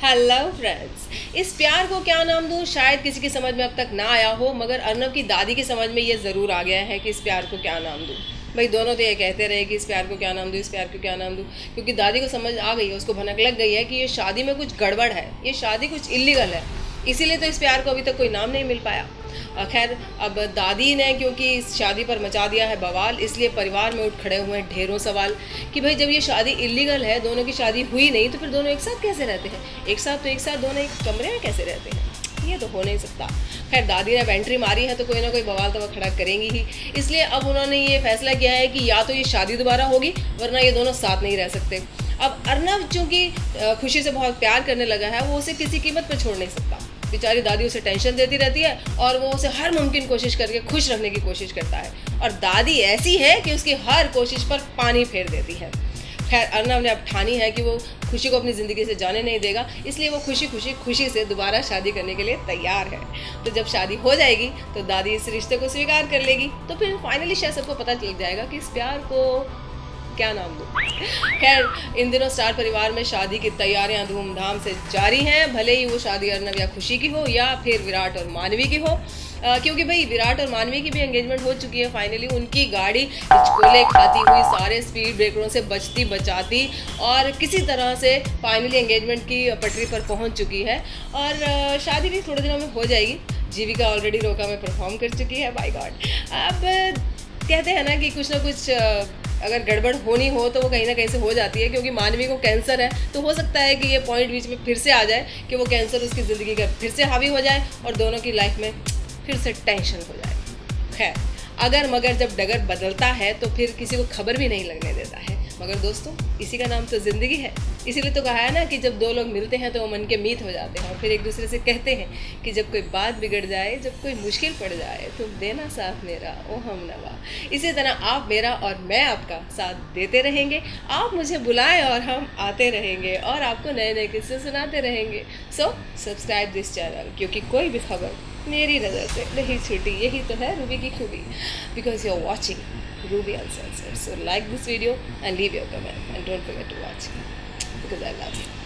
Hello friends, इस प्यार को क्या नाम दूँ शायद किसी की समझ में अब तक ना आया हो, मगर अर्नब की दादी की समझ में ये ज़रूर आ गया है कि इस प्यार को क्या नाम दूँ। भाई दोनों तो ये कहते रहे कि इस प्यार को क्या नाम दूँ, इस प्यार को क्या नाम दूँ, क्योंकि दादी को समझ आ गई है, उसको भनक लग गई है कि ये शादी में कुछ गड़बड़ है, ये शादी कुछ इलीगल है। इसीलिए तो इस प्यार को अभी तक कोई नाम नहीं मिल पाया। खैर, अब दादी ने क्योंकि इस शादी पर मचा दिया है बवाल, इसलिए परिवार में उठ खड़े हुए हैं ढेरों सवाल कि भाई जब ये शादी इलीगल है, दोनों की शादी हुई नहीं, तो फिर दोनों एक साथ कैसे रहते हैं, एक साथ दोनों एक कमरे में कैसे रहते हैं, ये तो हो नहीं सकता। खैर, दादी ने अब एंट्री मारी है तो कोई ना कोई बवाल तो वह खड़ा करेंगी ही, इसलिए अब उन्होंने ये फैसला किया है कि या तो ये शादी दोबारा होगी, वरना ये दोनों साथ नहीं रह सकते। अब अर्नब चूँकि खुशी से बहुत प्यार करने लगा है, वो उसे किसी कीमत पर छोड़ नहीं सकता। बेचारी दादी उसे टेंशन देती रहती है और वो उसे हर मुमकिन कोशिश करके खुश रखने की कोशिश करता है, और दादी ऐसी है कि उसकी हर कोशिश पर पानी फेर देती है। खैर, अर्नब ने अब ठानी है कि वो खुशी को अपनी ज़िंदगी से जाने नहीं देगा, इसलिए वो खुशी से दोबारा शादी करने के लिए तैयार है। तो जब शादी हो जाएगी तो दादी इस रिश्ते को स्वीकार कर लेगी, तो फिर फाइनली शायद सबको पता चल जाएगा कि इस प्यार को क्या नाम दूँ। खैर, इन दिनों स्टार परिवार में शादी की तैयारियां धूमधाम से जारी हैं, भले ही वो शादी अर्नब या खुशी की हो या फिर विराट और मानवी की हो, क्योंकि भाई विराट और मानवी की भी एंगेजमेंट हो चुकी है फाइनली। उनकी गाड़ी हिचकोले खाती हुई सारे स्पीड ब्रेकरों से बचती बचाती और किसी तरह से फाइनली एंगेजमेंट की पटरी पर पहुंच चुकी है, और शादी भी थोड़े दिनों में हो जाएगी। जीविका ऑलरेडी रोका में परफॉर्म कर चुकी है। बाय गॉड, अब कहते हैं ना कि कुछ ना कुछ अगर गड़बड़ होनी हो तो वो कहीं ना कहीं से हो जाती है, क्योंकि मानवी को कैंसर है, तो हो सकता है कि ये पॉइंट बीच में फिर से आ जाए कि वो कैंसर उसकी ज़िंदगी का फिर से हावी हो जाए और दोनों की लाइफ में फिर से टेंशन हो जाए। खैर, अगर मगर जब डगर बदलता है तो फिर किसी को खबर भी नहीं लगने देता है, मगर दोस्तों इसी का नाम तो ज़िंदगी है। इसीलिए तो कहा है ना कि जब दो लोग मिलते हैं तो वो मन के मीत हो जाते हैं और फिर एक दूसरे से कहते हैं कि जब कोई बात बिगड़ जाए, जब कोई मुश्किल पड़ जाए, तुम देना साथ मेरा ओ हमनवा। इसी तरह आप मेरा और मैं आपका साथ देते रहेंगे, आप मुझे बुलाएं और हम आते रहेंगे और आपको नए नए किस्से सुनाते रहेंगे। सो सब्सक्राइब दिस चैनल, क्योंकि कोई भी खबर मेरी नज़र से नहीं छूटी। यही तो है रूबी की खूबी, because you are watching Ruby uncensored. So like this video and leave your comment, and don't forget to watch because I love you.